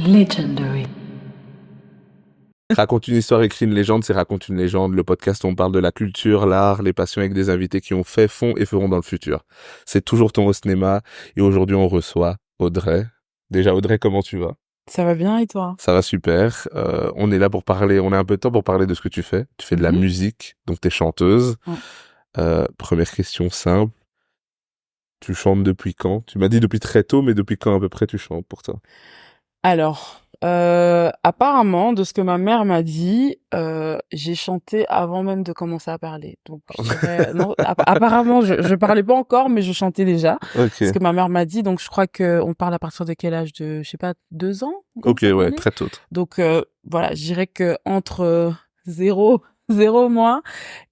Legendary. Raconte une histoire, écrit une légende, c'est Raconte une légende. Le podcast où on parle de la culture, l'art, les passions avec des invités qui ont fait, font et feront dans le futur. C'est toujours ton host Nema et aujourd'hui on reçoit Audrey. Déjà Audrey, comment tu vas? Ça va bien et toi? Ça va super. On est là pour parler, on a un peu de temps pour parler de ce que tu fais. Tu fais de la musique, donc t'es chanteuse. Première question simple. Tu chantes depuis quand? Tu m'as dit depuis très tôt, mais depuis quand à peu près tu chantes pour toi? Alors, apparemment, de ce que ma mère m'a dit, j'ai chanté avant même de commencer à parler. Donc, je dirais, non, apparemment, je parlais pas encore, mais je chantais déjà. Ok. Ce que ma mère m'a dit. Donc, je crois que on parle à partir de quel âge? De, je sais pas, 2 ans? Ok, ouais, très tôt. Donc, voilà, je dirais que entre 0 mois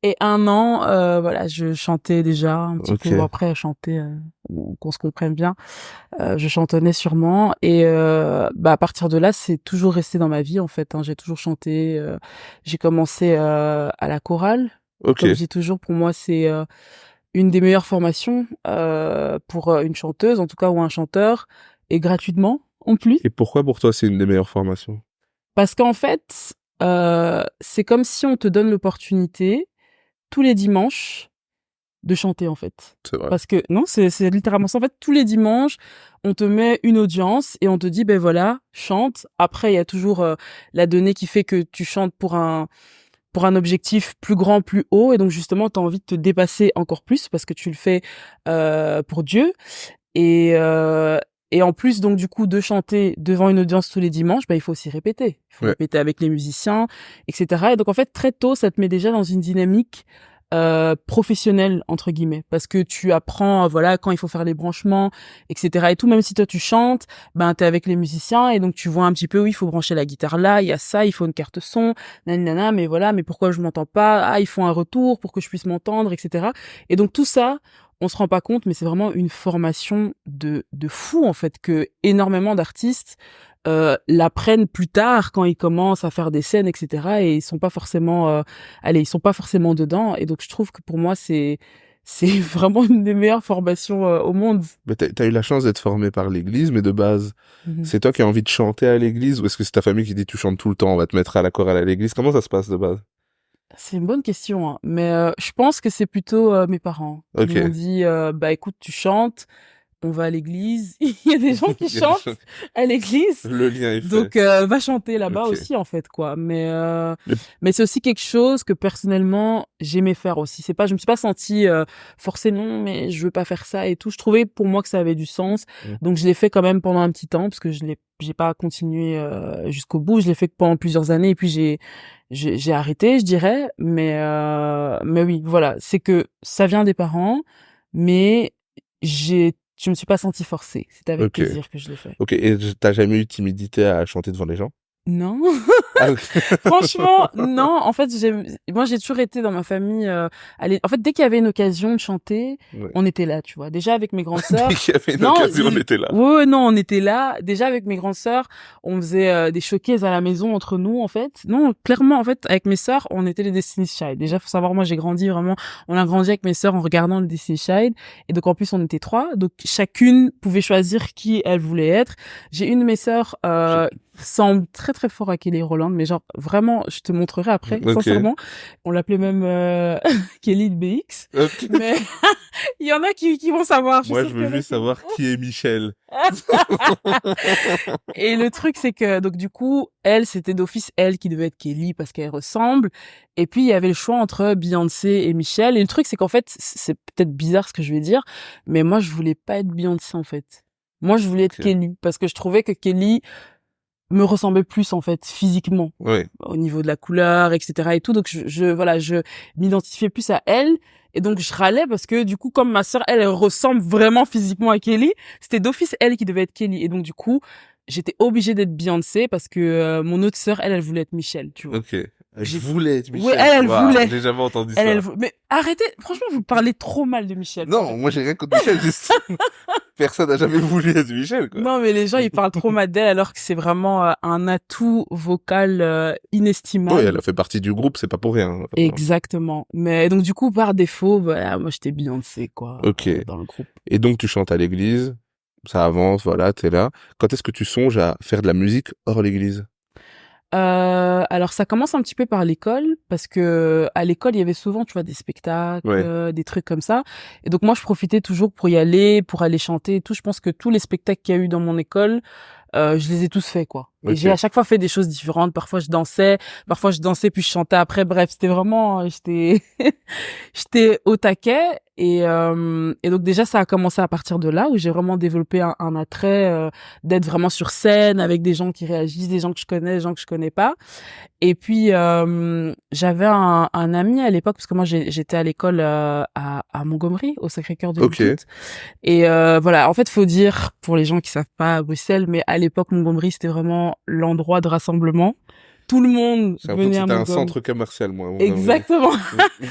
et 1 an, voilà, je chantais déjà un petit peu. Après, chanter, qu'on se comprenne bien. Je chantonnais sûrement et à partir de là, c'est toujours resté dans ma vie en fait. J'ai toujours chanté. J'ai commencé à la chorale. Comme je dis toujours, pour moi, c'est une des meilleures formations pour une chanteuse, en tout cas, ou un chanteur, et gratuitement en plus. Et pourquoi pour toi c'est une des meilleures formations? Parce qu'en fait, c'est comme si on te donne l'opportunité tous les dimanches de chanter en fait. C'est vrai. Parce que non, c'est littéralement ça. En fait, tous les dimanches, on te met une audience et on te dit ben voilà, chante. Après, il y a toujours la donnée qui fait que tu chantes pour un objectif plus grand, plus haut, et donc justement, tu as envie de te dépasser encore plus parce que tu le fais pour Dieu. Et en plus, donc, du coup, de chanter devant une audience tous les dimanches, il faut aussi répéter. Il faut répéter avec les musiciens, etc. Et donc, en fait, très tôt, ça te met déjà dans une dynamique professionnelle, entre guillemets. Parce que tu apprends, voilà, quand il faut faire les branchements, etc. Et tout, même si toi, tu chantes, t'es avec les musiciens, et donc, tu vois un petit peu où il faut brancher la guitare là, il y a ça, il faut une carte son, nanana, mais voilà, mais pourquoi je m'entends pas? Ah, il faut un retour pour que je puisse m'entendre, etc. Et donc, tout ça, on se rend pas compte, mais c'est vraiment une formation de fou en fait, que énormément d'artistes l'apprennent plus tard quand ils commencent à faire des scènes, etc. Et ils sont pas forcément, ils sont pas forcément dedans. Et donc je trouve que pour moi c'est vraiment une des meilleures formations au monde. Mais t'as eu la chance d'être formé par l'église, mais de base, c'est toi qui as envie de chanter à l'église, ou est-ce que c'est ta famille qui dit tu chantes tout le temps, on va te mettre à la chorale à l'église? Comment ça se passe de base? C'est une bonne question, hein. Mais je pense que c'est plutôt mes parents qui m'ont dit écoute, tu chantes, on va à l'église. Il y a des gens qui chantent à l'église. Le lien est fait. Donc va chanter là-bas aussi en fait quoi. Mais c'est aussi quelque chose que personnellement j'aimais faire aussi. C'est pas, je me suis pas sentie forcée, non, mais je veux pas faire ça et tout. Je trouvais pour moi que ça avait du sens. Donc je l'ai fait quand même pendant un petit temps parce que j'ai pas continué jusqu'au bout. Je l'ai fait pendant plusieurs années et puis j'ai arrêté, je dirais. Mais oui, voilà, c'est que ça vient des parents, mais je me suis pas sentie forcée. C'était avec plaisir que je l'ai fait. Ok, et t'as jamais eu de timidité à chanter devant les gens? Non. Franchement, non. En fait, moi, j'ai toujours été dans ma famille. En fait, dès qu'il y avait une occasion de chanter, on était là, tu vois. Déjà avec mes grandes sœurs. Dès qu'il y avait une occasion, on était là. Oui, non, on était là. Déjà avec mes grandes sœurs, on faisait des showcases à la maison entre nous, en fait. Non, clairement, en fait, avec mes sœurs, on était les Destiny's Child. Déjà, faut savoir, moi, j'ai grandi vraiment. On a grandi avec mes sœurs en regardant le Destiny's Child, et donc en plus, on était 3. Donc chacune pouvait choisir qui elle voulait être. J'ai une de mes sœurs semble très très fort à Kelly Rowland, mais genre vraiment, je te montrerai après, sincèrement. On l'appelait même Kelly de BX. Mais il y en a qui vont savoir. Moi, je veux juste savoir qui est Michel. Et le truc, c'est que donc du coup, elle, c'était d'office elle qui devait être Kelly parce qu'elle ressemble. Et puis il y avait le choix entre Beyoncé et Michel. Et le truc, c'est qu'en fait, c'est peut-être bizarre ce que je vais dire, mais moi, je voulais pas être Beyoncé en fait. Moi, je voulais être Kelly parce que je trouvais que Kelly me ressemblait plus en fait physiquement, au niveau de la couleur, etc. et tout. Donc je m'identifiais plus à elle, et donc je râlais parce que du coup, comme ma sœur elle ressemble vraiment physiquement à Kelly, c'était d'office elle qui devait être Kelly, et donc du coup j'étais obligée d'être Beyoncé parce que mon autre sœur elle voulait être Michel, tu vois. Je voulais être Michel. Oui, elle voulait. J'ai jamais entendu ça. Mais arrêtez, franchement, vous parlez trop mal de Michel. Non, moi j'ai rien contre Michel, juste personne n'a jamais voulu être Michel, quoi. Non, mais les gens, ils parlent trop mal d'elle alors que c'est vraiment un atout vocal inestimable. Oui, elle a fait partie du groupe, c'est pas pour rien. Exactement. Mais donc du coup, par défaut, moi j'étais Beyoncé, quoi, dans le groupe. Et donc tu chantes à l'église. ça avance, voilà, t'es là. Quand est-ce que tu songes à faire de la musique hors l'église? Alors ça commence un petit peu par l'école parce que à l'école il y avait souvent tu vois des spectacles, Ouais. des trucs comme ça et donc moi je profitais toujours pour y aller, pour aller chanter et tout. Je pense que tous les spectacles qu'il y a eu dans mon école, je les ai tous faits quoi. Et j'ai Ok. à chaque fois fait des choses différentes. Parfois je dansais puis je chantais après. Bref, c'était vraiment j'étais au taquet et donc déjà ça a commencé à partir de là où j'ai vraiment développé un attrait d'être vraiment sur scène avec des gens qui réagissent, des gens que je connais, des gens que je connais pas. Et puis j'avais un ami à l'époque parce que moi j'étais à l'école à Montgomery au Sacré-Cœur de Ok. Lillooet. Et voilà, en fait, faut dire pour les gens qui savent pas à Bruxelles, mais à l'époque Montgomery c'était vraiment l'endroit de rassemblement. Tout le monde J'ai l'impression que venait à c'était un Montgomery. centre commercial, moi. Exactement.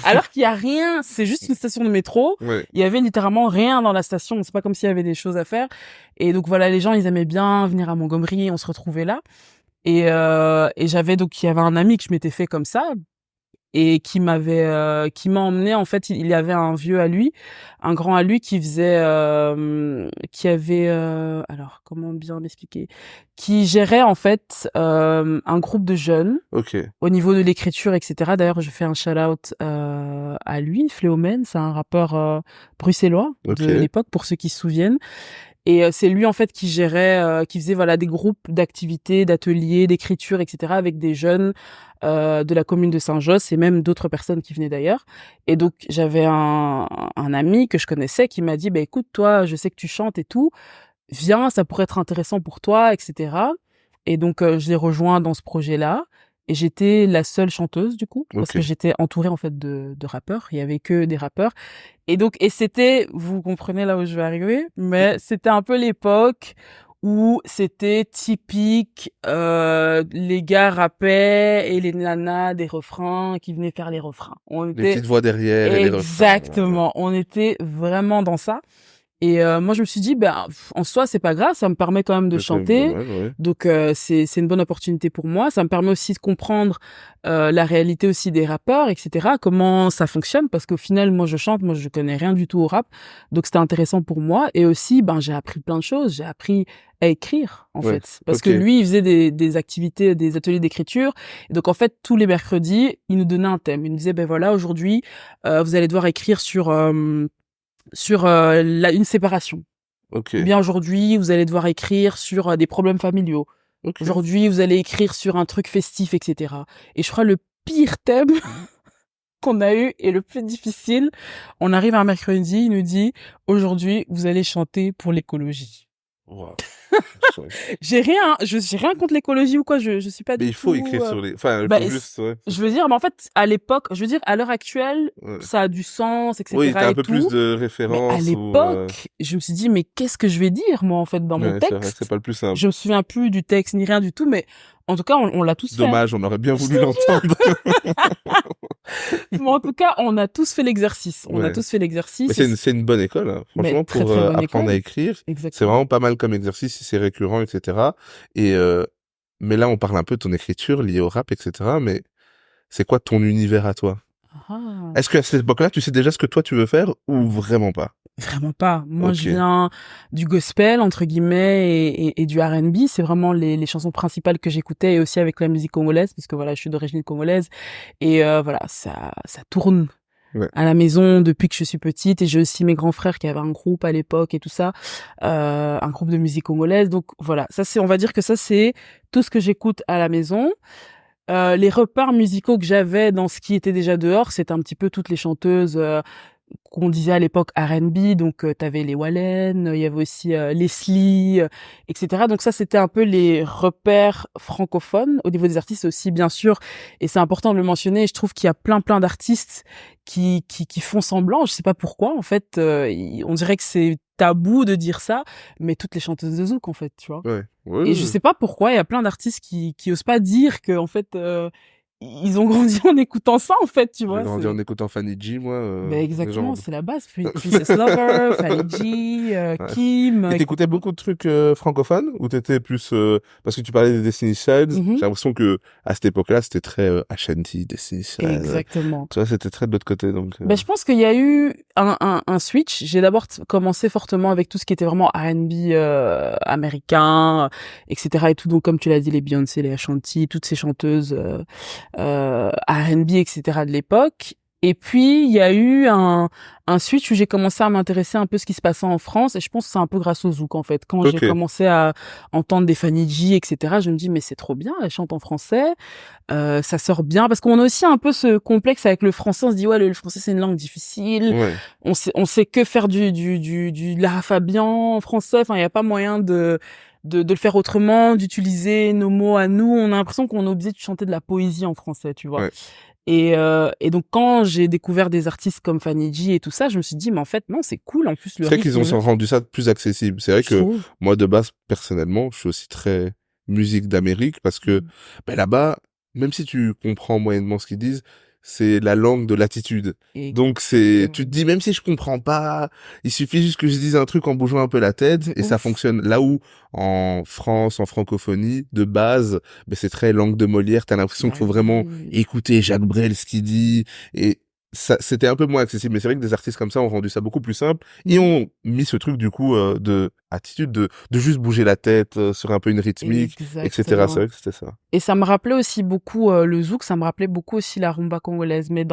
Alors qu'il y a rien, c'est juste une station de métro. Ouais. Il y avait littéralement rien dans la station. C'est pas comme s'il y avait des choses à faire. Et donc voilà, les gens, ils aimaient bien venir à Montgomery. On se retrouvait là. Et j'avais donc, il y avait un ami que je m'étais fait comme ça et qui m'a emmené. En fait, il y avait un vieux à lui, un grand à lui qui faisait, qui avait, alors comment bien m'expliquer, qui gérait en fait un groupe de jeunes Ok. au niveau de l'écriture, etc. D'ailleurs, je fais un shout-out à lui, Fléomène, c'est un rappeur bruxellois de Ok. l'époque, pour ceux qui se souviennent. Et c'est lui en fait qui gérait, qui faisait voilà des groupes d'activités, d'ateliers, d'écriture, etc. avec des jeunes de la commune de Saint-Josse et même d'autres personnes qui venaient d'ailleurs. Et donc j'avais un ami que je connaissais qui m'a dit bah écoute toi, je sais que tu chantes et tout, viens, ça pourrait être intéressant pour toi, etc. Et donc je l'ai rejoint dans ce projet-là. Et j'étais la seule chanteuse du coup parce Ok. que j'étais entourée en fait de rappeurs. Il y avait que des rappeurs. Et donc, et c'était, vous comprenez là où je vais arriver, mais c'était un peu l'époque où c'était typique, les gars rappaient et les nanas des refrains qui venaient faire les refrains. On Les était petites voix derrière et les refrains. Ouais. exactement, on était vraiment dans ça. Et moi je me suis dit ben en soi c'est pas grave, ça me permet quand même de C'est quand même chanter. dommage, ouais. Donc c'est une bonne opportunité pour moi, ça me permet aussi de comprendre la réalité aussi des rappeurs, etc. Comment ça fonctionne parce qu'au final moi je chante, moi je connais rien du tout au rap. Donc c'était intéressant pour moi et aussi ben j'ai appris plein de choses, j'ai appris à écrire en Ouais. fait parce Ok. que lui il faisait des activités, des ateliers d'écriture et donc en fait tous les mercredis, il nous donnait un thème. Il nous disait ben voilà, aujourd'hui vous allez devoir écrire sur une séparation. Ok. Ou bien aujourd'hui, vous allez devoir écrire sur des problèmes familiaux. Ok. Aujourd'hui, vous allez écrire sur un truc festif, etc. Et je crois le pire thème qu'on a eu et le plus difficile, on arrive un mercredi, il nous dit, aujourd'hui, vous allez chanter pour l'écologie. Wow. J'ai rien contre l'écologie ou quoi, je suis pas Mais du il faut tout, écrire sur les. Enfin, bah, pour juste, ouais. je veux dire, mais en fait, à l'époque, je veux dire, à l'heure actuelle, Ouais. ça a du sens, Oui, etc. t'as un et peu plus tout. de Mais à références ou. l'époque, je me suis dit, mais qu'est-ce que je vais dire, moi, en fait, dans mon Ouais, c'est vrai que c'est texte? pas le plus simple. Je me souviens plus du texte ni rien du tout, mais en tout cas, on l'a tous fait. Hein. Dommage, on aurait bien voulu l'entendre. Mais en tout cas, on a tous fait l'exercice. On a Ouais. tous fait Mais l'exercice. c'est une bonne école, hein. Mais Franchement, très, pour très bonne apprendre à école. écrire. C'est Exactement. vraiment pas mal comme exercice si c'est récurrent, etc. Et mais là, on parle un peu de ton écriture liée au rap, etc. Mais c'est quoi ton univers à toi? Ah, Est-ce qu'à cette époque-là, tu sais déjà ce que toi tu veux faire ou vraiment pas? vraiment pas. Moi, je Ok. viens du gospel, entre guillemets, et du R&B. C'est vraiment les chansons principales que j'écoutais et aussi avec la musique congolaise, parce que voilà, je suis d'origine congolaise. Et voilà, ça tourne Ouais. à la maison depuis que je suis petite et j'ai aussi mes grands frères qui avaient un groupe à l'époque et tout ça, un groupe de musique congolaise. Donc voilà, ça c'est, on va dire que ça c'est tout ce que j'écoute à la maison. Les repères musicaux que j'avais dans ce qui était déjà dehors, c'était un petit peu toutes les chanteuses qu'on disait à l'époque R&B, donc t'avais les Wallen, il y avait aussi Leslie, etc. Donc ça c'était un peu les repères francophones au niveau des artistes aussi bien sûr, et c'est important de le mentionner. Je trouve qu'il y a plein d'artistes qui font semblant, je sais pas pourquoi en fait, on dirait que c'est tabou de dire ça, mais toutes les chanteuses de zouk en fait, tu vois. Ouais. Ouais, Et je sais pas pourquoi il y a plein d'artistes qui osent pas dire que en fait ils ont grandi en écoutant ça, en fait, tu vois. J'ai grandi en écoutant Fanny G, moi. Ben exactement, c'est la base. Princess Lover, Fanny G, Kim. Et t'écoutais beaucoup de trucs francophones ou t'étais plus parce que tu parlais des Destiny Child. J'ai l'impression que à cette époque-là, c'était très Ashanti, Destiny Child. Exactement. Tu vois, c'était très de l'autre côté, donc. Ben je pense qu'il y a eu un switch. J'ai d'abord commencé fortement avec tout ce qui était vraiment R&B américain, etc. et tout. Donc comme tu l'as dit, les Beyoncé, les Ashanti, toutes ces chanteuses R&B, etc. de l'époque. Et puis, il y a eu un switch où j'ai commencé à m'intéresser un peu à ce qui se passait en France. Et je pense que c'est un peu grâce au zouk, en fait. Quand j'ai commencé à entendre des Fanny G, etc., je me dis, mais c'est trop bien, elle chante en français. Ça sort bien. Parce qu'on a aussi un peu ce complexe avec le français. On se dit, ouais, le français, c'est une langue difficile. Ouais. On sait que faire du Lara Fabian en français. Enfin, il n'y a pas moyen de le faire autrement, d'utiliser nos mots à nous. On a l'impression qu'on est obligé de chanter de la poésie en français, tu vois. Ouais. Et donc quand j'ai découvert des artistes comme Fanny G et tout ça, je me suis dit mais en fait non, c'est cool en plus le rythme. C'est vrai qu'ils ont rendu ça plus accessible. C'est vrai que moi de base personnellement, je suis aussi très musique d'Amérique parce que ben là-bas, même si tu comprends moyennement ce qu'ils disent, c'est la langue de l'attitude. Donc tu te dis même si je comprends pas, il suffit juste que je dise un truc en bougeant un peu la tête et ça fonctionne. Là où en France, en francophonie, de base, ben c'est très langue de Molière, t'as l'impression qu'il faut vraiment écouter Jacques Brel ce qu'il dit et ça c'était un peu moins accessible, mais c'est vrai que des artistes comme ça ont rendu ça beaucoup plus simple et ont mis ce truc du coup de attitude de juste bouger la tête sur un peu une rythmique, etc. C'est vrai que c'était ça. Et ça me rappelait aussi beaucoup le zouk, ça me rappelait beaucoup aussi la rumba congolaise, mais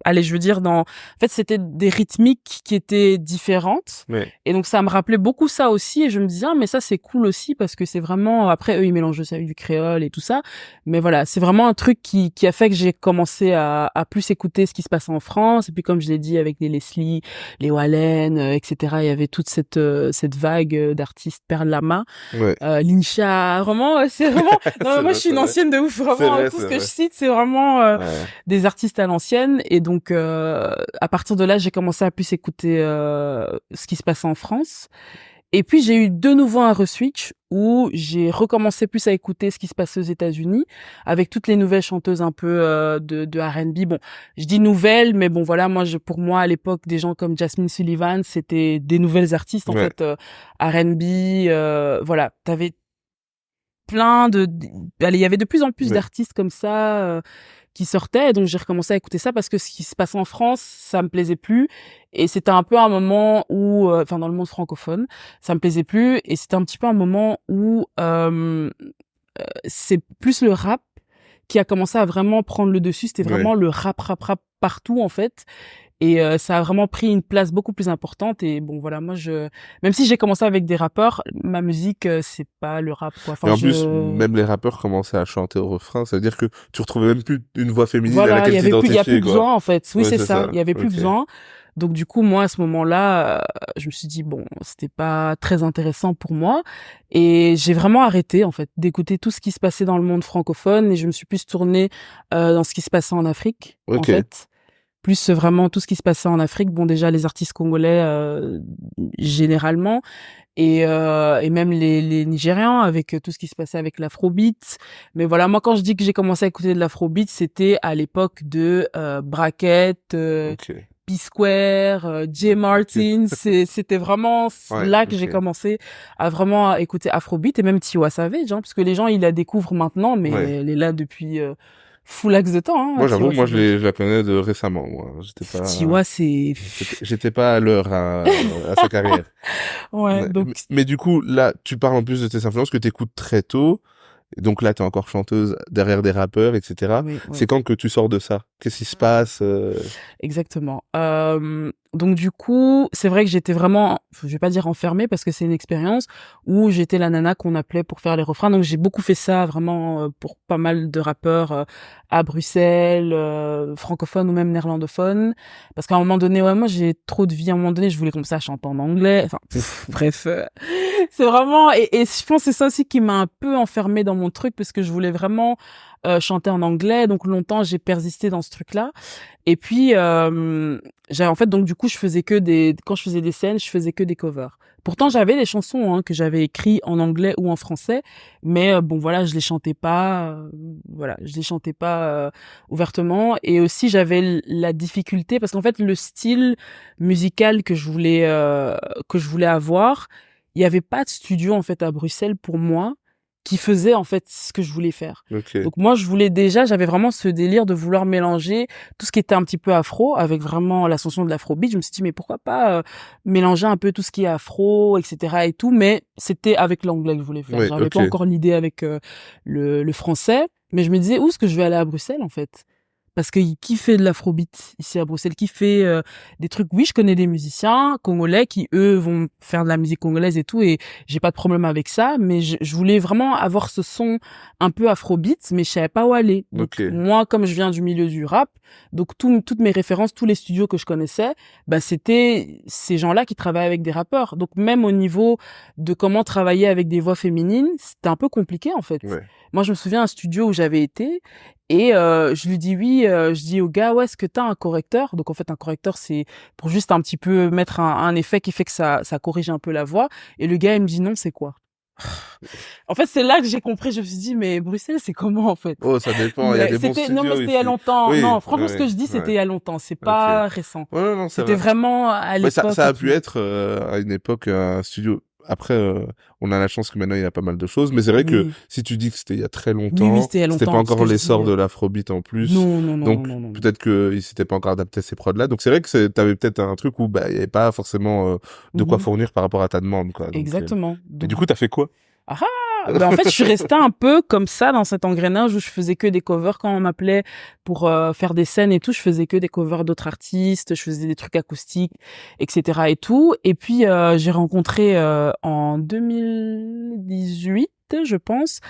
en fait, c'était des rythmiques qui étaient différentes. Ouais. Et donc, ça me rappelait beaucoup ça aussi. Et je me disais, mais ça, c'est cool aussi parce que c'est vraiment, après, eux, ils mélangent ça avec du créole et tout ça. Mais voilà, c'est vraiment un truc qui a fait que j'ai commencé à plus écouter ce qui se passe en France. Et puis, comme je l'ai dit, avec les Leslie, les Wallen, etc., il y avait toute cette vague d'artistes, Perle Lama, ouais. Lincha, vraiment, c'est vraiment, non, moi, je suis une ancienne de ouf, vraiment. Vrai, tout ce que je cite, c'est vraiment des artistes à l'ancienne. Et donc, à partir de là, j'ai commencé à plus écouter ce qui se passait en France. Et puis, j'ai eu de nouveau un re-switch où j'ai recommencé plus à écouter ce qui se passait aux États-Unis avec toutes les nouvelles chanteuses un peu de R&B. Bon, je dis nouvelles, mais bon, voilà, pour moi, à l'époque, des gens comme Jasmine Sullivan, c'était des nouvelles artistes, en fait, R&B. Voilà, t'avais plein il y avait de plus en plus d'artistes comme ça qui sortaient, donc j'ai recommencé à écouter ça parce que ce qui se passait en France, ça me plaisait plus, et c'était un peu un moment où, dans le monde francophone, ça me plaisait plus, et c'était un petit peu un moment où c'est plus le rap qui a commencé à vraiment prendre le dessus, c'était vraiment le rap partout en fait. Et ça a vraiment pris une place beaucoup plus importante. Et bon, voilà, moi, même si j'ai commencé avec des rappeurs, ma musique, c'est pas le rap, quoi. Enfin, et en plus, même les rappeurs commençaient à chanter au refrain. Ça veut dire que tu retrouvais même plus une voix féminine à laquelle t'identifiais. Il y a plus besoin, en fait. Oui, c'est ça. Il y avait plus besoin. Donc, du coup, moi, à ce moment-là, je me suis dit, bon, c'était pas très intéressant pour moi. Et j'ai vraiment arrêté, en fait, d'écouter tout ce qui se passait dans le monde francophone. Et je me suis plus tournée dans ce qui se passait en Afrique, en fait. Plus vraiment tout ce qui se passait en Afrique. Bon, déjà, les artistes congolais, généralement. Et même les Nigérians, avec tout ce qui se passait avec l'afrobeat. Mais voilà, moi, quand je dis que j'ai commencé à écouter de l'afrobeat, c'était à l'époque de Bracket, P-Square, J. Martin. C'était vraiment là que j'ai commencé à vraiment écouter afrobeat, et même Tiwa Savage, parce que les gens, ils la découvrent maintenant, mais elle est là depuis full axe de temps. Hein, moi, j'avoue, je la connais de récemment. Moi, Tiwa, j'étais pas à l'heure à sa carrière. Donc. Mais du coup, là, tu parles en plus de tes influences que t'écoutes très tôt. Donc là, t'es encore chanteuse derrière des rappeurs, etc. Oui. C'est quand que tu sors de ça? Qu'est-ce qui se passe? Exactement. Donc du coup, c'est vrai que j'étais vraiment, je vais pas dire enfermée parce que c'est une expérience où j'étais la nana qu'on appelait pour faire les refrains. Donc j'ai beaucoup fait ça vraiment pour pas mal de rappeurs à Bruxelles, francophones ou même néerlandophones. Parce qu'à un moment donné, moi j'ai trop de vie. À un moment donné, je voulais commencer à chanter en anglais. Enfin, bref, c'est vraiment, et je pense que c'est ça aussi qui m'a un peu enfermée dans mon truc parce que je voulais vraiment chanter en anglais. Donc longtemps, j'ai persisté dans ce ce truc-là. Et puis j'avais en fait donc du coup quand je faisais des scènes, je faisais que des covers. Pourtant j'avais des chansons que j'avais écrites en anglais ou en français, mais bon voilà, je les chantais pas ouvertement. Et aussi j'avais la difficulté parce qu'en fait le style musical que je voulais avoir, il y avait pas de studio en fait à Bruxelles pour moi qui faisait en fait ce que je voulais faire. Ok. Donc moi j'avais vraiment ce délire de vouloir mélanger tout ce qui était un petit peu afro avec vraiment l'ascension de l'afrobeat. Je me suis dit mais pourquoi pas mélanger un peu tout ce qui est afro, etc. et tout, mais c'était avec l'anglais que je voulais faire. Oui, J'avais pas encore l'idée avec le français, mais je me disais où est-ce que je vais aller à Bruxelles en fait? Parce que qui fait de l'afrobeat ici à Bruxelles, qui fait des trucs. Oui, je connais des musiciens congolais qui eux vont faire de la musique congolaise et tout, et j'ai pas de problème avec ça, mais je voulais vraiment avoir ce son un peu afrobeat, mais je savais pas où aller. Donc moi, comme je viens du milieu du rap, donc toutes mes références, tous les studios que je connaissais, bah c'était ces gens-là qui travaillaient avec des rappeurs. Donc même au niveau de comment travailler avec des voix féminines, c'était un peu compliqué en fait. Ouais. Moi, je me souviens un studio où j'avais été. Et je lui dis oui, je dis au gars, ouais, est-ce que t'as un correcteur? Donc en fait, un correcteur, c'est pour juste un petit peu mettre un effet qui fait que ça corrige un peu la voix. Et le gars, il me dit non, c'est quoi? En fait, c'est là que j'ai compris. Je me suis dit, mais Bruxelles, c'est comment en fait? Oh, ça dépend. Il y a des bons studios. Non, mais c'était il y a longtemps. Oui, non, franchement, ce que je dis, c'était il y a longtemps. C'est pas récent. Ouais, non, c'était vraiment à l'époque. Ça a pu être à une époque un studio. Après, on a la chance que maintenant il y a pas mal de choses, mais c'est vrai que si tu dis que c'était il y a très longtemps, oui, c'était pas encore l'essor de l'afrobeat en plus. Non. Donc peut-être qu'il s'était pas encore adapté à ces prods là. Donc c'est vrai que t'avais peut-être un truc où il y avait pas forcément de quoi fournir par rapport à ta demande, quoi. Donc, exactement. Et du coup, t'as fait quoi? En fait, je suis restée un peu comme ça dans cet engrenage où je faisais que des covers quand on m'appelait pour faire des scènes et tout. Je faisais que des covers d'autres artistes, je faisais des trucs acoustiques, etc. et tout. Et puis j'ai rencontré en 2018, je pense,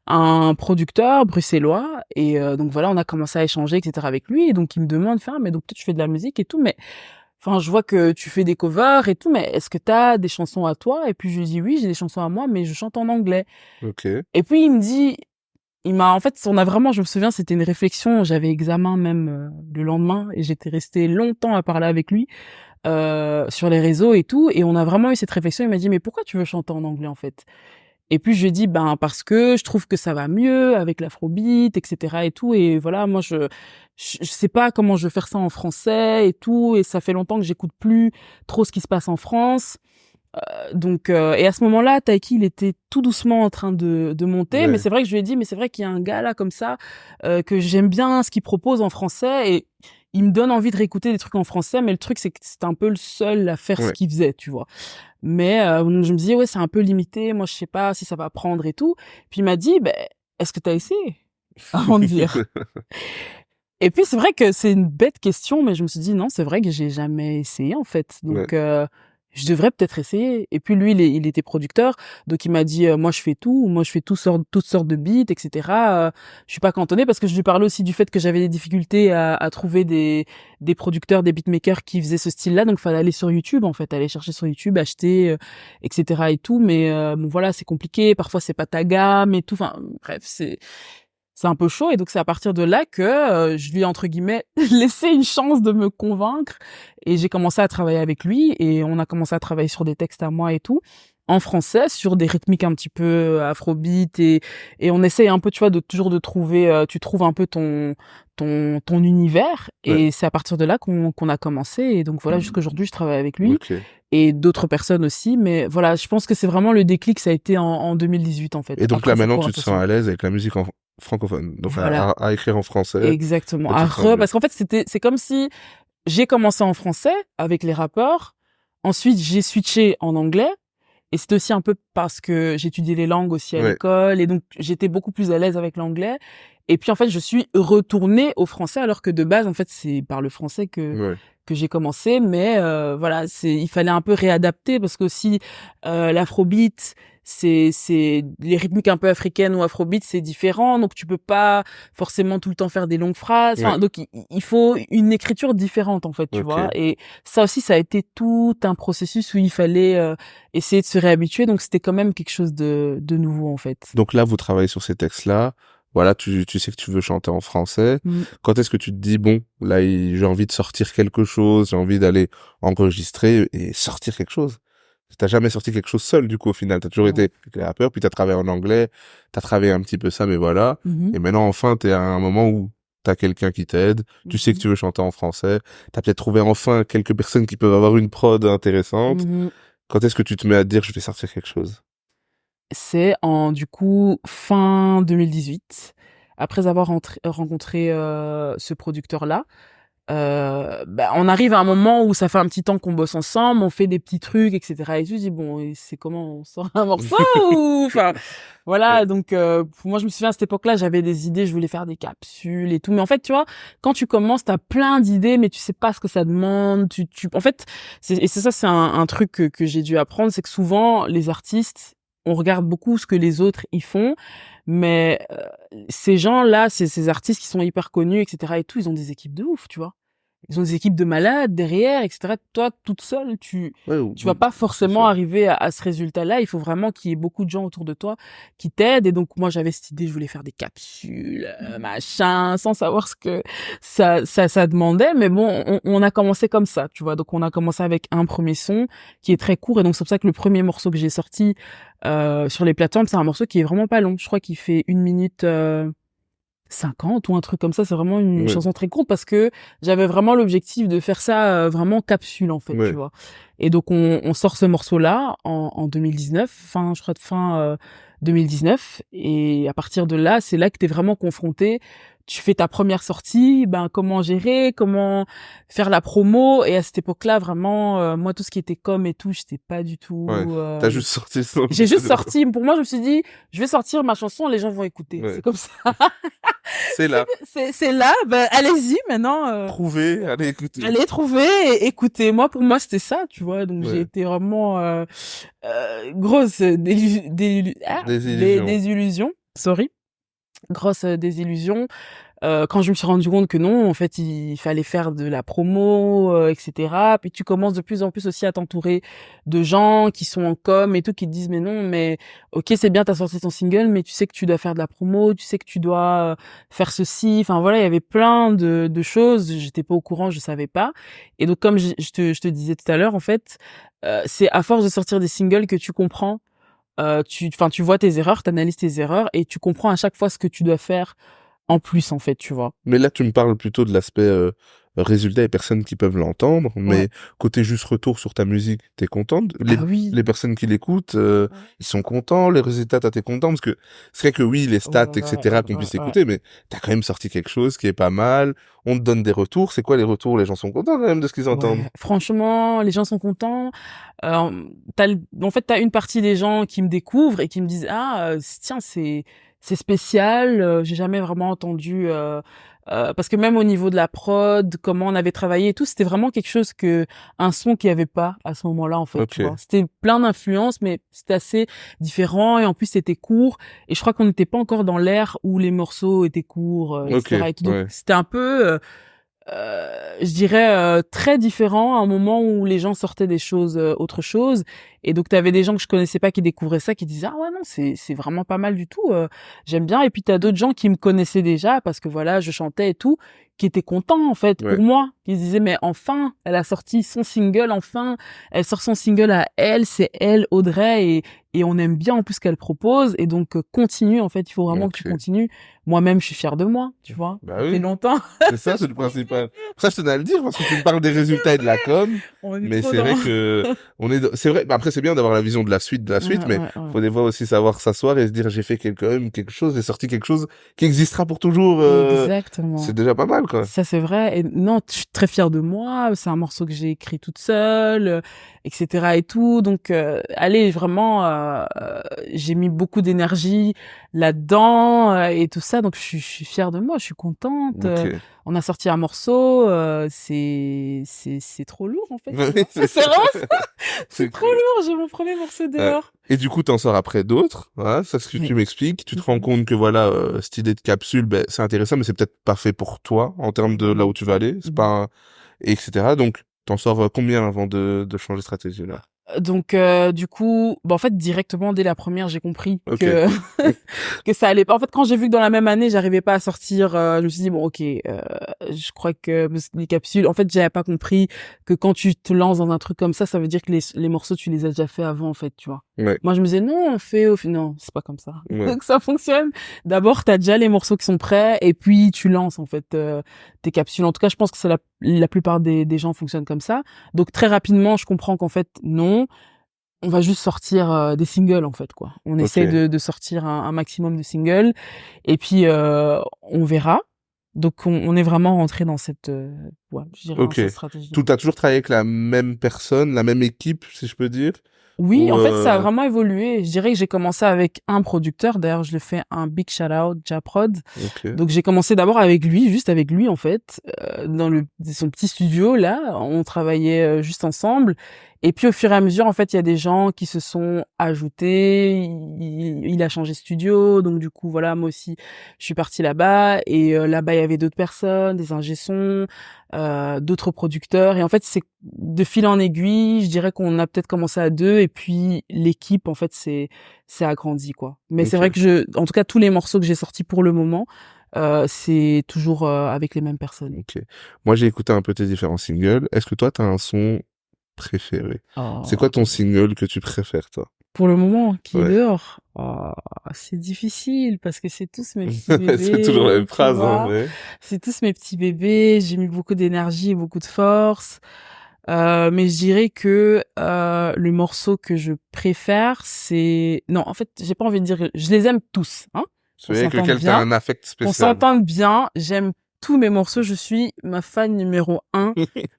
un producteur bruxellois. Et donc voilà, on a commencé à échanger, etc. avec lui. Et donc il me demande, mais donc toi tu fais de la musique et tout, mais enfin, je vois que tu fais des covers et tout, mais est-ce que t'as des chansons à toi? Et puis je lui dis oui, j'ai des chansons à moi, mais je chante en anglais. Ok. Et puis il me dit, en fait, on a vraiment, je me souviens, c'était une réflexion. J'avais examen même le lendemain et j'étais restée longtemps à parler avec lui sur les réseaux et tout. Et on a vraiment eu cette réflexion. Il m'a dit mais pourquoi tu veux chanter en anglais en fait? Et puis je lui ai dit parce que je trouve que ça va mieux avec l'afrobeat, etc. et tout. Et voilà, moi je sais pas comment je vais faire ça en français et tout. Et ça fait longtemps que j'écoute plus trop ce qui se passe en France. Donc et à ce moment-là, Taiki, il était tout doucement en train de monter. Mais c'est vrai que je lui ai dit, mais c'est vrai qu'il y a un gars là comme ça que j'aime bien ce qu'il propose en français et il me donne envie de réécouter des trucs en français. Mais le truc c'est que c'était un peu le seul à faire ce qu'il faisait, tu vois. Mais je me disais c'est un peu limité, moi je sais pas si ça va prendre et tout. Puis il m'a dit est-ce que t'as essayé avant de dire. Et puis c'est vrai que c'est une bête question, mais je me suis dit non, c'est vrai que j'ai jamais essayé en fait. Donc je devrais peut-être essayer. Et puis lui il était producteur, donc il m'a dit moi je fais toutes sortes de beats, etc. Je suis pas cantonnée parce que je lui parlais aussi du fait que j'avais des difficultés à trouver des producteurs, des beatmakers qui faisaient ce style-là, donc fallait aller sur YouTube en fait, aller chercher sur YouTube, acheter, etc. et tout. Mais bon voilà, c'est compliqué. Parfois c'est pas ta gamme et tout. Enfin bref, c'est un peu chaud. Et donc c'est à partir de là que je lui ai entre guillemets laissé une chance de me convaincre et j'ai commencé à travailler avec lui et on a commencé à travailler sur des textes à moi et tout en français, sur des rythmiques un petit peu afrobeat et on essaye un peu, tu vois, toujours de trouver, tu trouves un peu ton univers et c'est à partir de là qu'on a commencé. Et donc voilà, jusqu'aujourd'hui je travaille avec lui et d'autres personnes aussi, mais voilà, je pense que c'est vraiment le déclic, ça a été en 2018 en fait. Et donc là maintenant tu te sens à l'aise avec la musique francophone, donc à écrire en français. Exactement, parce qu'en fait c'est comme si j'ai commencé en français avec les rappeurs, ensuite j'ai switché en anglais. Et c'était aussi un peu parce que j'étudiais les langues aussi à l'école et donc j'étais beaucoup plus à l'aise avec l'anglais. Et puis en fait, je suis retournée au français alors que de base, en fait, c'est par le français que j'ai commencé. Mais voilà, il fallait un peu réadapter parce que aussi l'afrobeat, c'est les rythmiques un peu africaines ou afrobeat, c'est différent. Donc tu peux pas forcément tout le temps faire des longues phrases. Enfin, donc il faut une écriture différente en fait, tu vois. Et ça aussi, ça a été tout un processus où il fallait essayer de se réhabituer. Donc c'était quand même quelque chose de nouveau en fait. Donc là, vous travaillez sur ces textes-là. voilà, tu sais que tu veux chanter en français. Quand est-ce que tu te dis, bon, là, j'ai envie de sortir quelque chose, j'ai envie d'aller enregistrer et sortir quelque chose? T'as jamais sorti quelque chose seul, du coup, au final. T'as toujours été avec les rappeurs, puis t'as travaillé en anglais, t'as travaillé un petit peu ça, mais voilà. Et maintenant, enfin, t'es à un moment où t'as quelqu'un qui t'aide, tu sais que tu veux chanter en français, t'as peut-être trouvé enfin quelques personnes qui peuvent avoir une prod intéressante. Quand est-ce que tu te mets à te dire, je vais sortir quelque chose? C'est du coup, fin 2018. Après avoir rencontré ce producteur-là, on arrive à un moment où ça fait un petit temps qu'on bosse ensemble, on fait des petits trucs, etc. Et je dis bon, et c'est comment on sort un morceau ou enfin voilà. Donc moi je me souviens à cette époque-là, j'avais des idées, je voulais faire des capsules et tout. Mais en fait, tu vois, quand tu commences, t'as plein d'idées, mais tu sais pas ce que ça demande. En fait, c'est ça, c'est un truc que j'ai dû apprendre, c'est que souvent les artistes, on regarde beaucoup ce que les autres y font, mais ces gens-là, ces artistes qui sont hyper connus, etc. et tout, ils ont des équipes de ouf, tu vois. Ils ont des équipes de malades derrière, etc. Toi, toute seule, tu vas pas forcément arriver à ce résultat-là. Il faut vraiment qu'il y ait beaucoup de gens autour de toi qui t'aident. Et donc, moi, j'avais cette idée, je voulais faire des capsules, machin, sans savoir ce que ça demandait. Mais bon, on a commencé comme ça, tu vois. Donc, on a commencé avec un premier son qui est très court. Et donc, c'est pour ça que le premier morceau que j'ai sorti sur les plateformes, c'est un morceau qui est vraiment pas long. Je crois qu'il fait 1 minute 50 ou un truc comme ça. C'est vraiment une chanson très courte parce que j'avais vraiment l'objectif de faire ça vraiment capsule, en fait, tu vois. Et donc, on sort ce morceau-là en 2019, je crois de fin 2019. Et à partir de là, c'est là que t'es vraiment confronté. Tu fais ta première sortie, comment gérer, comment faire la promo. Et à cette époque-là, vraiment, moi, tout ce qui était com et tout, j'étais pas du tout... T'as juste sorti le son. J'ai juste sorti. Pour moi, je me suis dit, je vais sortir ma chanson, les gens vont écouter. C'est comme ça. C'est là. C'est là. Allez-y, maintenant. Trouvez, allez écouter. Allez trouver et écouter. Moi, pour moi, c'était ça, tu vois. Donc, j'ai été vraiment grosse désillusion. Sorry. Grosse désillusion. Quand je me suis rendu compte que non, en fait, il fallait faire de la promo, etc. Puis tu commences de plus en plus aussi à t'entourer de gens qui sont en com et tout, qui te disent mais non, mais ok, c'est bien, t'as sorti ton single, mais tu sais que tu dois faire de la promo, tu sais que tu dois faire ceci. Enfin voilà, il y avait plein de choses. J'étais pas au courant, je savais pas. Et donc comme je te disais tout à l'heure, en fait, c'est à force de sortir des singles que tu comprends. Tu vois tes erreurs, t'analyses tes erreurs et tu comprends à chaque fois ce que tu dois faire en plus, en fait, tu vois. Mais là, tu me parles plutôt de l'aspect résultat et personnes qui peuvent l'entendre, mais côté juste retour sur ta musique, t'es contente? Les personnes qui l'écoutent, ils sont contents, les résultats, t'es content? Parce que c'est vrai que oui, les stats, etc., qu'on puisse écouter, mais t'as quand même sorti quelque chose qui est pas mal, on te donne des retours, c'est quoi les retours? Les gens sont contents quand même de ce qu'ils entendent? Franchement, les gens sont contents. En fait, t'as une partie des gens qui me découvrent et qui me disent, tiens, c'est spécial, j'ai jamais vraiment entendu parce que même au niveau de la prod, comment on avait travaillé et tout, c'était vraiment quelque chose un son qu'il y avait pas à ce moment-là, en fait, tu vois. C'était plein d'influences, mais c'était assez différent et en plus c'était court et je crois qu'on n'était pas encore dans l'ère où les morceaux étaient courts, etc. et tout. Donc c'était un peu je dirais très différent à un moment où les gens sortaient des choses autre chose et donc t'avais des gens que je connaissais pas qui découvraient ça, qui disaient non, c'est vraiment pas mal du tout, j'aime bien. Et puis t'as d'autres gens qui me connaissaient déjà parce que voilà, je chantais et tout, qui étaient contents en fait pour moi, qui se disaient mais enfin elle a sorti son single, enfin elle sort son single à elle, c'est elle, Audrey, et on aime bien en plus ce qu'elle propose, et donc continue, en fait, il faut vraiment que tu continues. Moi-même, je suis fière de moi, tu vois. Bah ça fait longtemps. C'est ça, c'est le principal. Pour ça, je tenais à le dire, parce que tu me parles des résultats et de la com, mais c'est vrai que c'est vrai. Après, c'est bien d'avoir la vision de la suite, mais faut des fois aussi savoir s'asseoir et se dire, j'ai fait quelque chose, j'ai sorti quelque chose qui existera pour toujours. Exactement. C'est déjà pas mal, quoi. Ça, c'est vrai. Et non, je suis très fière de moi. C'est un morceau que j'ai écrit toute seule, etc. et tout. Donc, allez, vraiment, j'ai mis beaucoup d'énergie là-dedans et tout ça. Donc, je suis fière de moi. Je suis contente. On a sorti un morceau. C'est trop lourd, en fait. C'est vraiment ça. C'est trop lourd. J'ai mon premier morceau dehors. Et du coup, t'en sors après d'autres, voilà, c'est ce que tu m'expliques. Tu te rends compte que voilà, cette idée de capsule, c'est intéressant, mais c'est peut-être pas fait pour toi en termes de là où tu vas aller, c'est pas, etc. Donc, t'en sors combien avant de changer de stratégie là? Donc du coup, en fait directement dès la première, j'ai compris Ok. que que ça allait pas. En fait, quand j'ai vu que dans la même année, j'arrivais pas à sortir, je me suis dit bon, OK, je crois que les capsules, en fait, j'avais pas compris que quand tu te lances dans un truc comme ça veut dire que les morceaux tu les as déjà fait avant en fait, tu vois. Ouais. Moi, je me disais non, on fait au final non, c'est pas comme ça. Ouais. Donc ça fonctionne. D'abord, t'as déjà les morceaux qui sont prêts et puis tu lances en fait tes capsules. En tout cas, je pense que c'est la plupart des gens fonctionnent comme ça. Donc très rapidement, je comprends qu'en fait non, on va juste sortir des singles en fait quoi. On essaie Ok. de sortir un maximum de singles et puis on verra. Donc on est vraiment rentré dans cette je dirais dans Ok. cette stratégie. T'as toujours travaillé avec la même personne, la même équipe, si je peux dire? Oui, Ou en fait, ça a vraiment évolué. Je dirais que j'ai commencé avec un producteur. D'ailleurs, je le fais un big shout out, Japrod. Ok. Donc j'ai commencé d'abord avec lui, juste avec lui en fait, dans son petit studio là, on travaillait juste ensemble. Et puis au fur et à mesure en fait, il y a des gens qui se sont ajoutés, il a changé de studio, donc du coup voilà, moi aussi je suis partie là-bas et là-bas il y avait d'autres personnes, des ingé sons, d'autres producteurs et en fait c'est de fil en aiguille, je dirais qu'on a peut-être commencé à 2 et puis l'équipe en fait c'est agrandi quoi. Mais c'est vrai Ok. que en tout cas tous les morceaux que j'ai sortis pour le moment c'est toujours avec les mêmes personnes. Ok. Moi, j'ai écouté un peu tes différents singles. Est-ce que toi, t'as un son préféré? C'est quoi Oh. ton single que tu préfères, toi? Pour le moment, qui est Ouais. dehors, c'est difficile parce que c'est tous mes petits C'est toujours la même bébés, tu phrase, hein, vois. mais... C'est tous mes petits bébés. J'ai mis beaucoup d'énergie et beaucoup de force. Mais je dirais que le morceau que je préfère, c'est... Non, en fait, j'ai pas envie de dire... Je les aime tous, hein. Qu'on Celui avec s'entende lequel t'as bien. un affect Qu'on spécial. s'entende bien. J'aime tous mes morceaux. Je suis ma fan numéro 1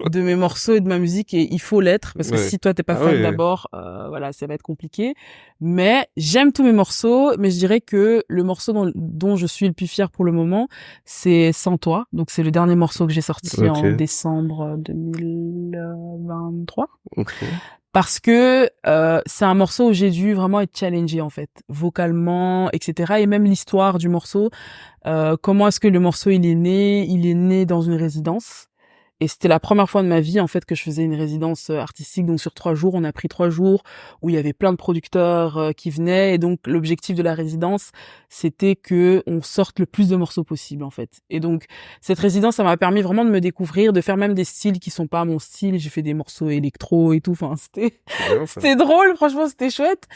de mes morceaux et de ma musique et il faut l'être parce que Ouais. si toi t'es pas Ah fan ouais. d'abord, voilà, ça va être compliqué. Mais j'aime tous mes morceaux, mais je dirais que le morceau dont je suis le plus fier pour le moment, c'est Sans toi. Donc c'est le dernier morceau que j'ai sorti en Ok. décembre 2023 Ok. parce que c'est un morceau où j'ai dû vraiment être challengée en fait, vocalement, etc. Et même l'histoire du morceau. Comment est-ce que le morceau il est né? Il est né dans une résidence. Et c'était la première fois de ma vie en fait que je faisais une résidence artistique. Donc sur 3 jours, on a pris 3 jours où il y avait plein de producteurs qui venaient. Et donc l'objectif de la résidence, c'était que on sorte le plus de morceaux possible en fait. Et donc cette résidence, ça m'a permis vraiment de me découvrir, de faire même des styles qui sont pas mon style. J'ai fait des morceaux électro et tout. Enfin C'est bien, ça. c'était drôle. Franchement, c'était chouette.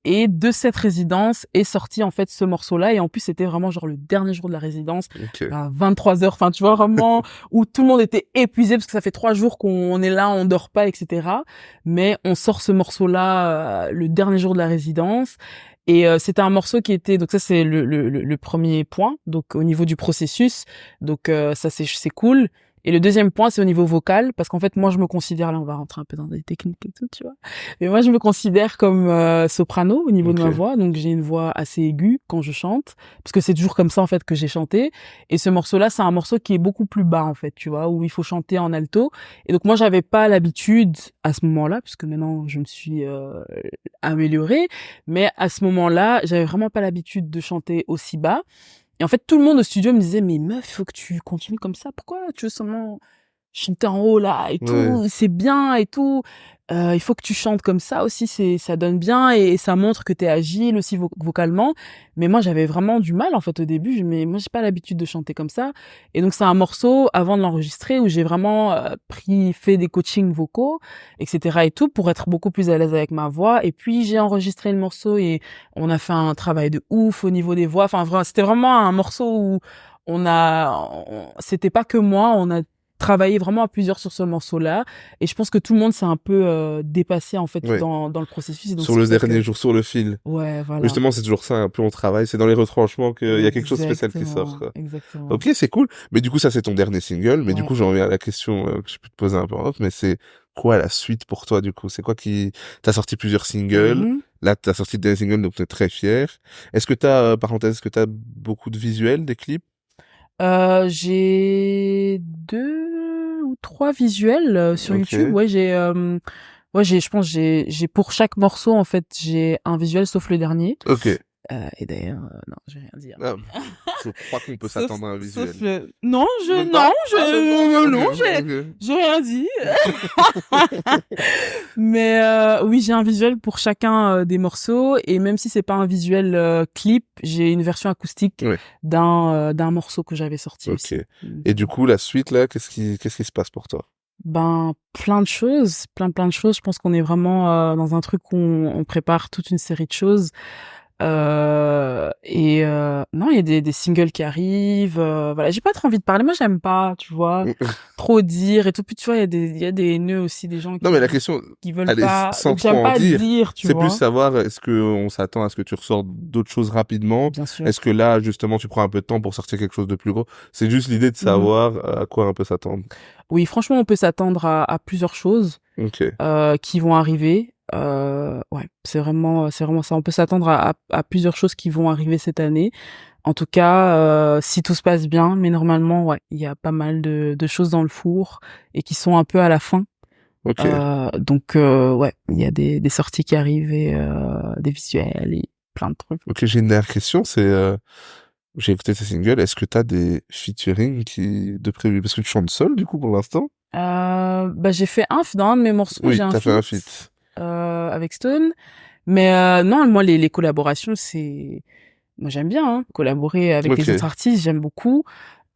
Et de cette résidence est sorti en fait ce morceau-là. Et en plus, c'était vraiment genre le dernier jour de la résidence Ok. à 23h. Enfin, tu vois, vraiment, où tout le monde était épuisé parce que ça fait 3 jours qu'on est là, on dort pas, etc. Mais on sort ce morceau-là le dernier jour de la résidence. Et c'était un morceau qui était... Donc ça, c'est le premier point. Donc au niveau du processus. Donc ça, c'est cool. Et le deuxième point, c'est au niveau vocal, parce qu'en fait, moi, je me considère, là, on va rentrer un peu dans des techniques et tout, tu vois. Mais moi, je me considère comme soprano au niveau de ma Ok. voix, donc j'ai une voix assez aiguë quand je chante, parce que c'est toujours comme ça, en fait, que j'ai chanté. Et ce morceau-là, c'est un morceau qui est beaucoup plus bas, en fait, tu vois, où il faut chanter en alto. Et donc, moi, j'avais pas l'habitude à ce moment-là, puisque maintenant, je me suis améliorée, mais à ce moment-là, j'avais vraiment pas l'habitude de chanter aussi bas. Et en fait, tout le monde au studio me disait, mais meuf, il faut que tu continues comme ça. Pourquoi tu veux seulement chanter en haut, là, et Ouais. tout? C'est bien, et tout. Il faut que tu chantes comme ça aussi, ça donne bien, et ça montre que t'es agile aussi vocalement. Mais moi, j'avais vraiment du mal, en fait, au début. Mais moi, j'ai pas l'habitude de chanter comme ça. Et donc, c'est un morceau, avant de l'enregistrer, où j'ai vraiment fait des coachings vocaux, etc. et tout, pour être beaucoup plus à l'aise avec ma voix. Et puis, j'ai enregistré le morceau et on a fait un travail de ouf au niveau des voix. Enfin, c'était vraiment un morceau où c'était pas que moi, on a travaillé vraiment à plusieurs sur ce morceau-là. Et je pense que tout le monde s'est un peu dépassé, en fait, Ouais. dans le processus. Et donc, Sur c'est le pour ça que, dernier jour, sur le fil. ouais, voilà. Justement, c'est toujours ça, un peu on travaille, c'est dans les retranchements qu'il y a quelque chose de spécial qui sort, Exactement, quoi. exactement. Ok, c'est cool. Mais du coup, ça, c'est ton dernier single. Mais du Ouais. coup, j'en reviens à la question que je peux te poser un peu en off. Mais c'est quoi la suite pour toi, du coup? C'est quoi qui... T'as sorti plusieurs singles. Mhm. Là, t'as sorti des singles, donc t'es très fier. Est-ce que t'as, parenthèse, est-ce que t'as beaucoup de visuels, des clips? J'ai 2 ou 3 visuels sur YouTube. Ok. Ouais, je pense, j'ai pour chaque morceau, en fait, j'ai un visuel, sauf le dernier. Ok. Et d'ailleurs, non, je vais rien dire. Ah, je crois qu'on peut s'attendre à un visuel. Non, Même pas? j'ai rien dit. Mais oui, j'ai un visuel pour chacun des morceaux, et même si c'est pas un visuel clip, j'ai une version acoustique Ouais. d'un morceau que j'avais sorti Ok. aussi. Et du coup, la suite, là, qu'est-ce qui se passe pour toi? Ben, plein de choses, plein de choses. Je pense qu'on est vraiment dans un truc où on prépare toute une série de choses. Non, il y a des singles qui arrivent. Voilà, j'ai pas trop envie de parler. Moi, j'aime pas, tu vois, trop dire et tout. Puis tu vois, il y a des haineux aussi, des gens Non, mais la question, qui veulent allez, pas. sans Donc trop j'aime en pas dire, dire, tu c'est vois. plus savoir, est-ce que on s'attend à ce que tu ressortes d'autres choses rapidement? Bien sûr. Est-ce que là, justement, tu prends un peu de temps pour sortir quelque chose de plus gros? C'est juste l'idée de savoir à quoi un peu s'attendre. Oui, franchement, on peut s'attendre à plusieurs choses Ok. qui vont arriver. Ouais, c'est vraiment ça. On peut s'attendre à plusieurs choses qui vont arriver cette année. En tout cas, si tout se passe bien, mais normalement, ouais, il y a pas mal de choses dans le four et qui sont un peu à la fin. Ok. Donc, ouais, il y a des sorties qui arrivent et des visuels et plein de trucs. Ok, j'ai une dernière question, c'est, j'ai écouté tes singles, est-ce que t'as des featuring de prévus? Parce que tu chantes seul, du coup, pour l'instant? Bah, j'ai fait dans un de mes morceaux, Oui, j'ai un t'as fait un feat, feat. avec Stone. Mais non, moi, les collaborations, moi, j'aime bien, hein, collaborer avec les Ok. autres artistes, j'aime beaucoup.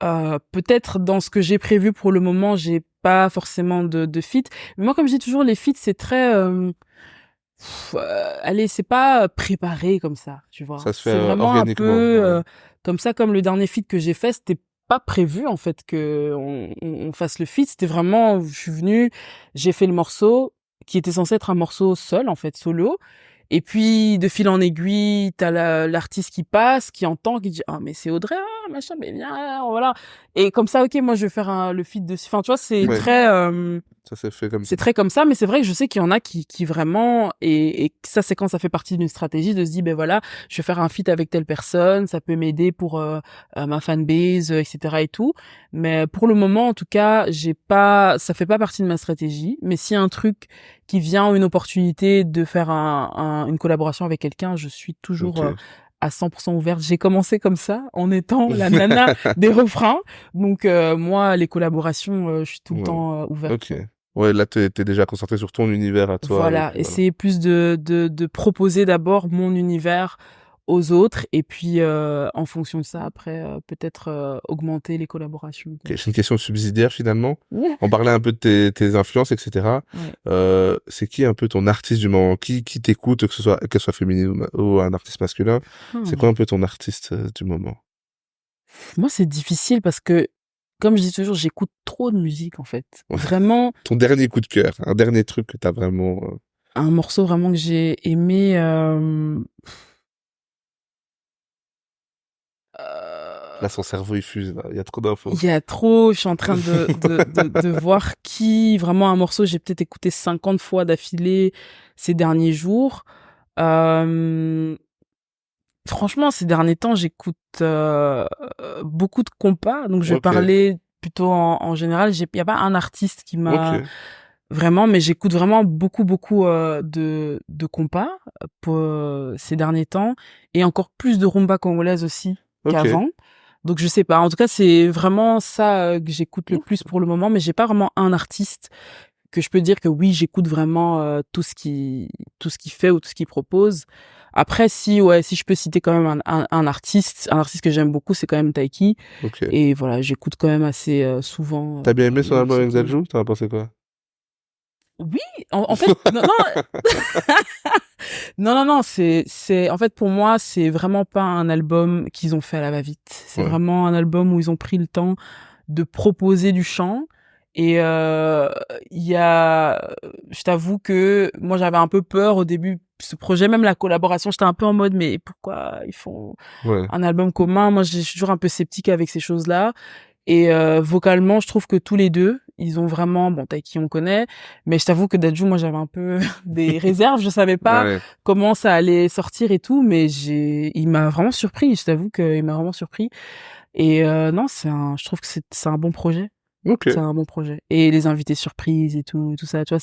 Peut-être dans ce que j'ai prévu pour le moment, j'ai pas forcément de feat. Mais moi, comme je dis toujours, les feats, c'est très... allez, c'est pas préparé comme ça, tu vois. Ça se fait C'est vraiment un organiquement. peu Ouais. comme ça, comme le dernier feat que j'ai fait, c'était pas prévu en fait que on fasse le feat. C'était vraiment, je suis venue, j'ai fait le morceau qui était censé être un morceau seul en fait, solo. Et puis, de fil en aiguille, t'as l'artiste qui passe, qui entend, qui dit, ah, mais c'est Audrey, ah, machin, mais viens, voilà. Et comme ça, ok, moi, je vais faire le feat dessus. Enfin, tu vois, c'est Ouais. très, Ça s'est fait comme ça. c'est très comme ça, mais c'est vrai que je sais qu'il y en a qui vraiment, et ça, c'est quand ça fait partie d'une stratégie de se dire, ben voilà, je vais faire un feat avec telle personne, ça peut m'aider pour ma fanbase, etc. et tout. Mais pour le moment, en tout cas, ça fait pas partie de ma stratégie. Mais s'il y a un truc qui vient, une opportunité de faire une collaboration avec quelqu'un, je suis toujours Ok. à 100% ouverte. J'ai commencé comme ça, en étant la nana des refrains. Donc moi, les collaborations, je suis tout le Ouais. temps ouverte. Ok. Ouais, là, t'es déjà concentré sur ton univers à toi. Voilà, essayer plus de proposer d'abord mon univers aux autres, et puis en fonction de ça, après, peut-être augmenter les collaborations. Ok, j'ai une question subsidiaire finalement. Ouais. On parlait un peu de tes influences, etc. Ouais. C'est qui un peu ton artiste du moment? Qui t'écoute, qu'elle soit féminine ou un artiste masculin? C'est quoi un peu ton artiste du moment? Moi, c'est difficile parce que, comme je dis toujours, j'écoute trop de musique en fait. Ouais. Vraiment, Ton dernier coup de cœur, un dernier truc que t'as vraiment... un morceau vraiment que j'ai aimé. Là, son cerveau il fuse, là. Il y a trop d'infos. Il y a trop, je suis en train de voir vraiment un morceau, j'ai peut-être écouté 50 fois d'affilée ces derniers jours. Franchement, ces derniers temps, j'écoute beaucoup de compas, donc je vais Ok, parler plutôt en général. Il y a pas un artiste qui m'a ok, vraiment, mais j'écoute vraiment beaucoup de compas pour ces derniers temps, et encore plus de rumba congolaise aussi ok. qu'avant. Donc je sais pas. En tout cas, c'est vraiment ça que j'écoute le plus pour le moment, mais j'ai pas vraiment un artiste que je peux dire que oui, j'écoute vraiment tout ce qu'il fait ou tout ce qu'il propose. Après, si je peux citer quand même un artiste que j'aime beaucoup, c'est quand même Taiki. Ok. Et voilà, j'écoute quand même assez souvent T'as bien aimé son les album morceaux avec qu'il met. Zadju? T'en as pensé quoi? Oui, en fait, non, non, en fait, pour moi, c'est vraiment pas un album qu'ils ont fait à la va-vite. C'est Ouais. vraiment un album où ils ont pris le temps de proposer du chant. Et je t'avoue que moi, j'avais un peu peur au début. Ce projet, même la collaboration, j'étais un peu en mode, mais pourquoi ils font Ouais. un album commun? Moi, je suis toujours un peu sceptique avec ces choses-là. Et vocalement, je trouve que tous les deux, ils ont vraiment, bon, Taiki on connaît, mais je t'avoue que Dadju, moi j'avais un peu des réserves, je savais pas Ouais. comment ça allait sortir et tout, mais il m'a vraiment surpris, je t'avoue qu'il m'a vraiment surpris. Et non, je trouve que c'est un bon projet, Ok. c'est un bon projet. Et les invités surprises et tout ça, tu vois,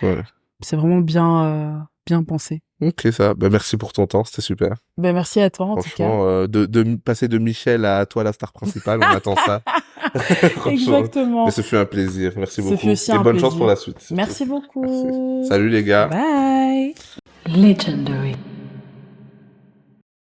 Ouais. c'est vraiment bien, bien pensé. Ok, ça. Ben, merci pour ton temps, c'était super. Ben, merci à toi, en tout cas. Franchement, de passer de Michel à toi la star principale, on attend ça. Exactement. Mais ce fut un plaisir. Merci beaucoup. fut aussi Et un bonne chance plaisir. pour la suite. Merci beaucoup. Merci. Salut les gars. Bye. Legendary.